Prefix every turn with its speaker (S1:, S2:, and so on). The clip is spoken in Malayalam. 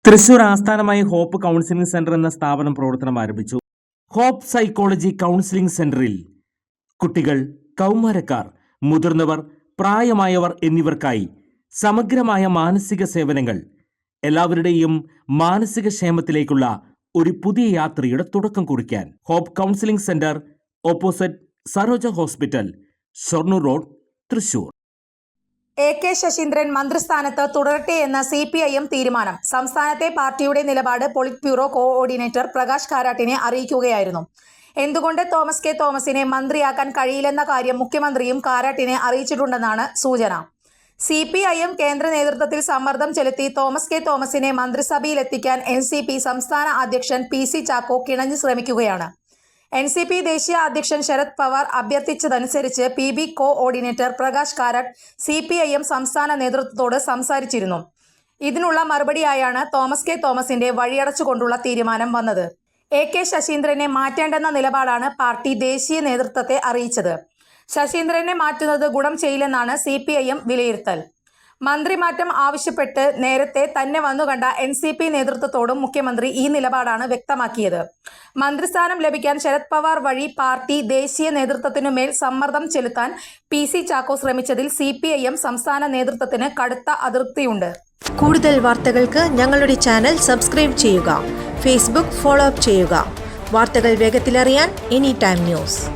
S1: തൃശൂർ ആസ്ഥാനമായി ഹോപ്പ് കൗൺസിലിംഗ് സെന്റർ എന്ന സ്ഥാപനം പ്രവർത്തനം ആരംഭിച്ചു. ഹോപ്പ് സൈക്കോളജി കൗൺസിലിംഗ് സെന്ററിൽ കുട്ടികൾ, കൗമാരക്കാർ, മുതിർന്നവർ, പ്രായമായവർ എന്നിവർക്കായി സമഗ്രമായ മാനസിക സേവനങ്ങൾ, എല്ലാവരുടെയും മാനസിക ക്ഷേമത്തിലേക്കുള്ള ഒരു പുതിയ യാത്രയുടെ തുടക്കം കുറിക്കാൻ hope counselling centre, opposite Saroja hospital, Shoranur road, Thrissur.
S2: AK Saseendran മന്ത്രിസ്ഥാനത്ത് തുടരട്ടെയെന്ന CPIM തീരുമാനം സംസ്ഥാനത്തെ പാർട്ടിയുടെ നിലപാട് പൊളിറ്റ് ബ്യൂറോ കോഓർഡിനേറ്റർ പ്രകാശ് കാരാട്ടിനെ അറിയിക്കുകയായിരുന്നു. എന്തുകൊണ്ട് തോമസ് കെ തോമസിനെ മന്ത്രിയാക്കാൻ കഴിയില്ലെന്ന കാര്യം മുഖ്യമന്ത്രിയും കാരാട്ടിനെ അറിയിച്ചിട്ടുണ്ടെന്നാണ് സൂചന. CPIM കേന്ദ്ര നേതൃത്വത്തിൽ സമ്മർദ്ദം ചെലുത്തി തോമസ് കെ തോമസിനെ മന്ത്രിസഭയിലെത്തിക്കാൻ NCP സംസ്ഥാന അധ്യക്ഷൻ PC ചാക്കോ കിണഞ്ഞു ശ്രമിക്കുകയാണ്. NCP ദേശീയ അധ്യക്ഷൻ ശരത് പവാർ അഭ്യർത്ഥിച്ചതനുസരിച്ച് PB coordinator Prakash Karat CPIM സംസ്ഥാന നേതൃത്വത്തോട് സംസാരിച്ചിരുന്നു. ഇതിനുള്ള മറുപടിയായാണ് തോമസ് കെ തോമസിന്റെ വഴിയടച്ചുകൊണ്ടുള്ള തീരുമാനം വന്നത്. AK ശശീന്ദ്രനെ മാറ്റേണ്ടെന്ന നിലപാടാണ് പാർട്ടി ദേശീയ നേതൃത്വത്തെ അറിയിച്ചത്. ശശീന്ദ്രനെ മാറ്റുന്നത് ഗുണം ചെയ്യില്ലെന്നാണ് CPIM വിലയിരുത്തൽ. മന്ത്രിമാറ്റം ആവശ്യപ്പെട്ട് നേരത്തെ തന്നെ വന്നുകണ്ട NCP നേതൃത്വത്തോടും മുഖ്യമന്ത്രി ഈ നിലപാടാണ് വ്യക്തമാക്കിയത്. മന്ത്രിസ്ഥാനം ലഭിക്കാൻ ശരത് പവാർ വഴി പാർട്ടി ദേശീയ നേതൃത്വത്തിനുമേൽ സമ്മർദ്ദം ചെലുത്താൻ PC ചാക്കോ ശ്രമിച്ചതിൽ CPIM സംസ്ഥാന നേതൃത്വത്തിന് കടുത്ത അതൃപ്തിയുണ്ട്.
S3: കൂടുതൽ വാർത്തകൾക്ക് ഞങ്ങളുടെ ചാനൽ സബ്സ്ക്രൈബ് ചെയ്യുക. ഫേസ്ബുക്ക് ഫോളോ അപ്പ് ചെയ്യുക. വാർത്തകൾ വേഗത്തിലറിയാൻ Anytime News.